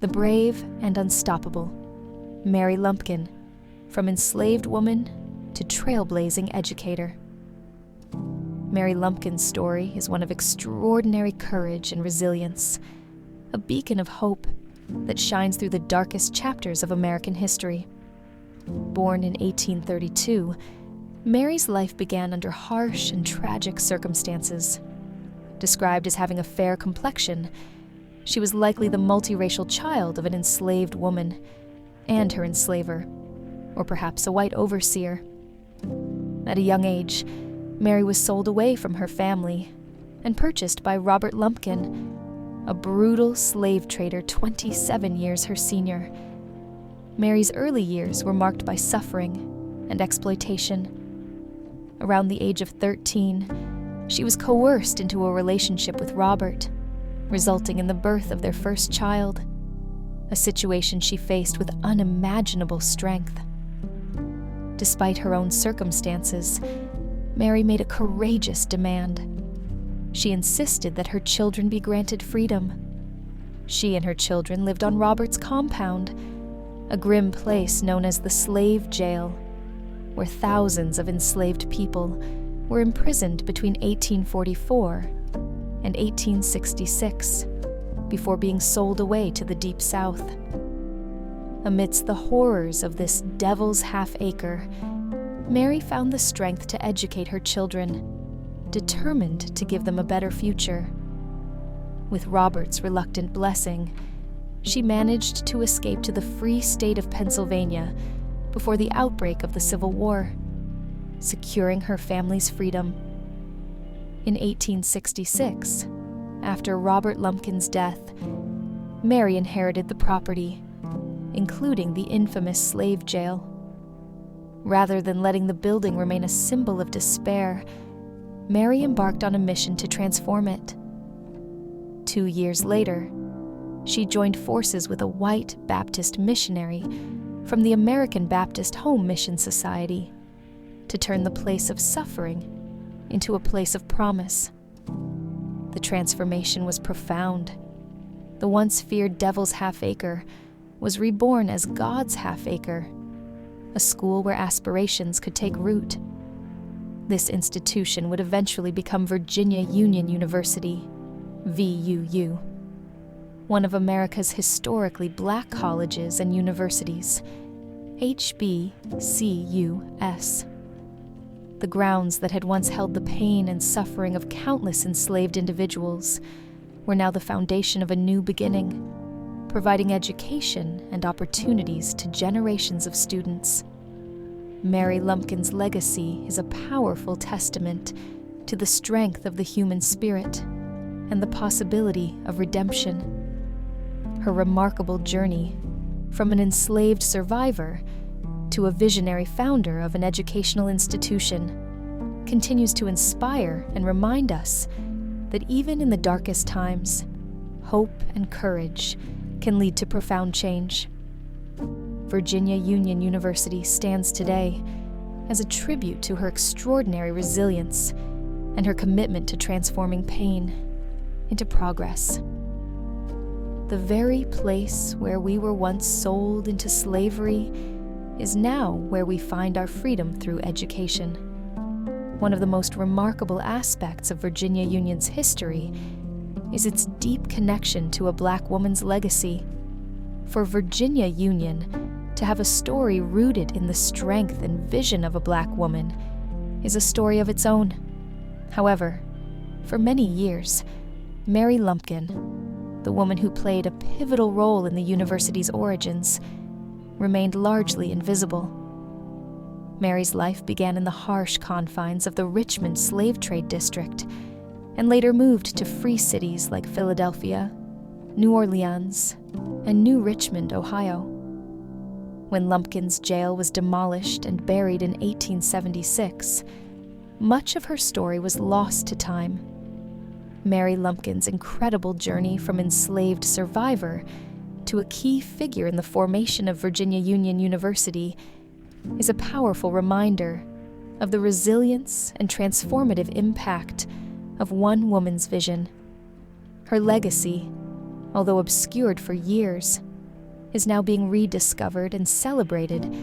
The brave and unstoppable, Mary Lumpkin, from enslaved woman to trailblazing educator. Mary Lumpkin's story is one of extraordinary courage and resilience, a beacon of hope that shines through the darkest chapters of American history. Born in 1832, Mary's life began under harsh and tragic circumstances. Described as having a fair complexion, she was likely the multiracial child of an enslaved woman and her enslaver, or perhaps a white overseer. At a young age, Mary was sold away from her family and purchased by Robert Lumpkin, a brutal slave trader 27 years her senior. Mary's early years were marked by suffering and exploitation. Around the age of 13, she was coerced into a relationship with Robert, resulting in the birth of their first child, a situation she faced with unimaginable strength. Despite her own circumstances, Mary made a courageous demand. She insisted that her children be granted freedom. She and her children lived on Robert's compound, a grim place known as the slave jail, where thousands of enslaved people were imprisoned between 1844 and 1866 before being sold away to the Deep South. Amidst the horrors of this devil's half-acre, Mary found the strength to educate her children, determined to give them a better future. With Robert's reluctant blessing, she managed to escape to the free state of Pennsylvania before the outbreak of the Civil War, securing her family's freedom. In 1866, after Robert Lumpkin's death, Mary inherited the property, including the infamous slave jail. Rather than letting the building remain a symbol of despair, Mary embarked on a mission to transform it. 2 years later, she joined forces with a white Baptist missionary from the American Baptist Home Mission Society to turn the place of suffering into a place of promise. The transformation was profound. The once feared devil's half-acre was reborn as God's half-acre, a school where aspirations could take root. This institution would eventually become Virginia Union University, VUU, one of America's historically black colleges and universities, HBCUS. The grounds that had once held the pain and suffering of countless enslaved individuals were now the foundation of a new beginning, providing education and opportunities to generations of students. Mary Lumpkin's legacy is a powerful testament to the strength of the human spirit and the possibility of redemption. Her remarkable journey, from an enslaved survivor to a visionary founder of an educational institution, continues to inspire and remind us that even in the darkest times, hope and courage can lead to profound change. Virginia Union University stands today as a tribute to her extraordinary resilience and her commitment to transforming pain into progress. The very place where we were once sold into slavery is now where we find our freedom through education. One of the most remarkable aspects of Virginia Union's history is its deep connection to a black woman's legacy. For Virginia Union to have a story rooted in the strength and vision of a black woman is a story of its own. However, for many years, Mary Lumpkin, the woman who played a pivotal role in the university's origins, remained largely invisible. Mary's life began in the harsh confines of the Richmond slave trade district and later moved to free cities like Philadelphia, New Orleans, and New Richmond, Ohio. When Lumpkin's jail was demolished and buried in 1876, much of her story was lost to time. Mary Lumpkin's incredible journey from enslaved survivor to a key figure in the formation of Virginia Union University is a powerful reminder of the resilience and transformative impact of one woman's vision. Her legacy, although obscured for years, is now being rediscovered and celebrated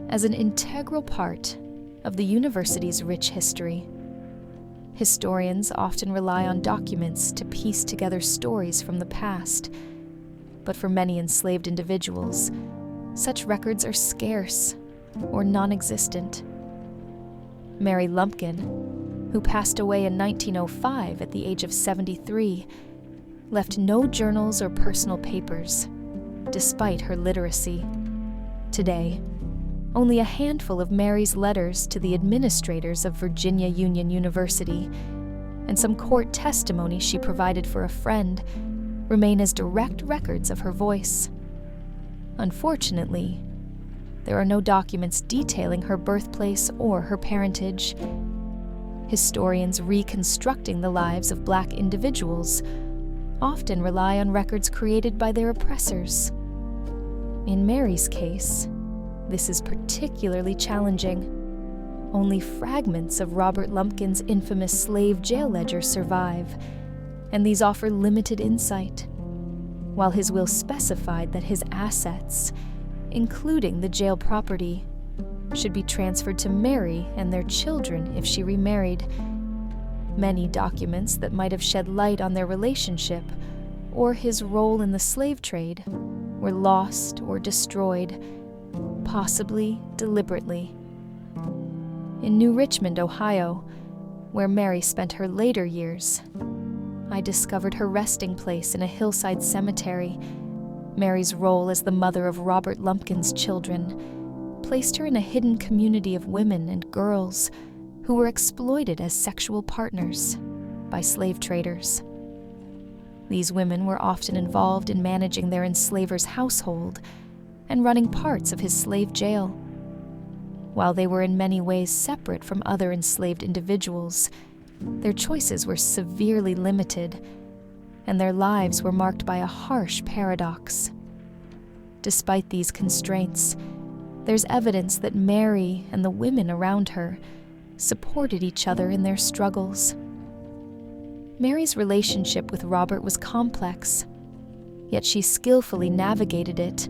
as an integral part of the university's rich history. Historians often rely on documents to piece together stories from the past, but for many enslaved individuals, such records are scarce or non-existent. Mary Lumpkin, who passed away in 1905 at the age of 73, left no journals or personal papers, despite her literacy. Today, only a handful of Mary's letters to the administrators of Virginia Union University and some court testimony she provided for a friend remain as direct records of her voice. Unfortunately, there are no documents detailing her birthplace or her parentage. Historians reconstructing the lives of Black individuals often rely on records created by their oppressors. In Mary's case, this is particularly challenging. Only fragments of Robert Lumpkin's infamous slave jail ledger survive, and these offer limited insight. While his will specified that his assets, including the jail property, should be transferred to Mary and their children if she remarried, many documents that might have shed light on their relationship or his role in the slave trade were lost or destroyed, possibly deliberately. In New Richmond, Ohio, where Mary spent her later years, I discovered her resting place in a hillside cemetery. Mary's role as the mother of Robert Lumpkin's children placed her in a hidden community of women and girls who were exploited as sexual partners by slave traders. These women were often involved in managing their enslaver's household and running parts of his slave jail. While they were in many ways separate from other enslaved individuals, their choices were severely limited, and their lives were marked by a harsh paradox. Despite these constraints, there's evidence that Mary and the women around her supported each other in their struggles. Mary's relationship with Robert was complex, yet she skillfully navigated it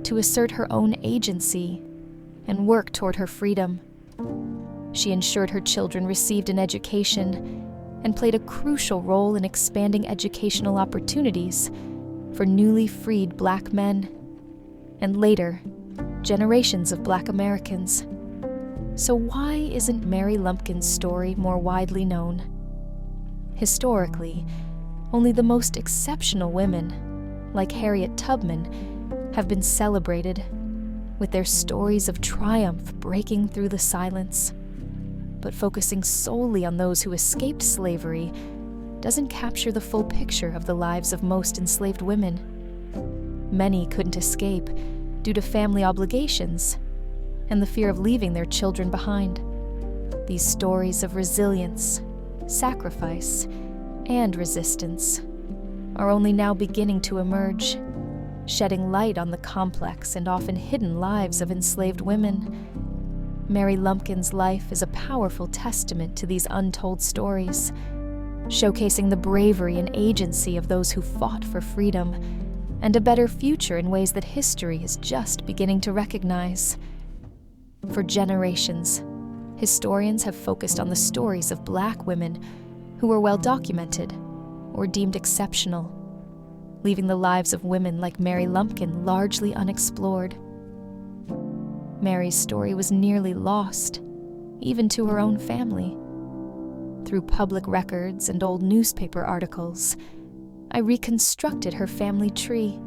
to assert her own agency and work toward her freedom. She ensured her children received an education and played a crucial role in expanding educational opportunities for newly freed Black men and later, generations of Black Americans. So why isn't Mary Lumpkin's story more widely known? Historically, only the most exceptional women, like Harriet Tubman, have been celebrated, with their stories of triumph breaking through the silence. But focusing solely on those who escaped slavery doesn't capture the full picture of the lives of most enslaved women. Many couldn't escape due to family obligations and the fear of leaving their children behind. These stories of resilience, sacrifice, and resistance are only now beginning to emerge, shedding light on the complex and often hidden lives of enslaved women. Mary Lumpkin's life is a powerful testament to these untold stories, showcasing the bravery and agency of those who fought for freedom and a better future in ways that history is just beginning to recognize. For generations, historians have focused on the stories of Black women who were well documented or deemed exceptional, leaving the lives of women like Mary Lumpkin largely unexplored. Mary's story was nearly lost, even to her own family. Through public records and old newspaper articles, I reconstructed her family tree,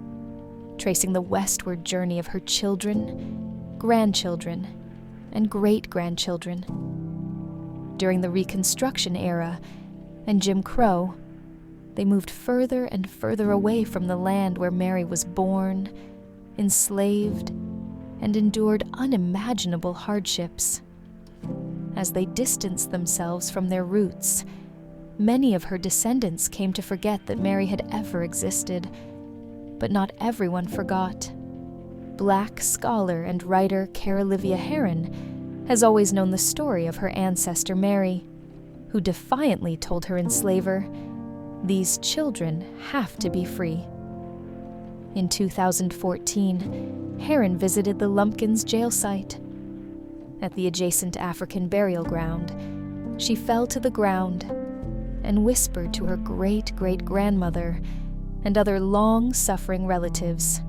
tracing the westward journey of her children, grandchildren, and great-grandchildren. During the Reconstruction era and Jim Crow, they moved further and further away from the land where Mary was born, enslaved, and endured unimaginable hardships. As they distanced themselves from their roots, many of her descendants came to forget that Mary had ever existed, but not everyone forgot. Black scholar and writer Cara Livia Heron has always known the story of her ancestor Mary, who defiantly told her enslaver, "These children have to be free." In 2014, Heron visited the Lumpkins' jail site. At the adjacent African burial ground, she fell to the ground and whispered to her great-great-grandmother and other long-suffering relatives,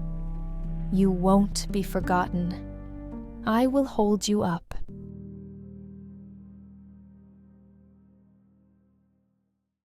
"You won't be forgotten. I will hold you up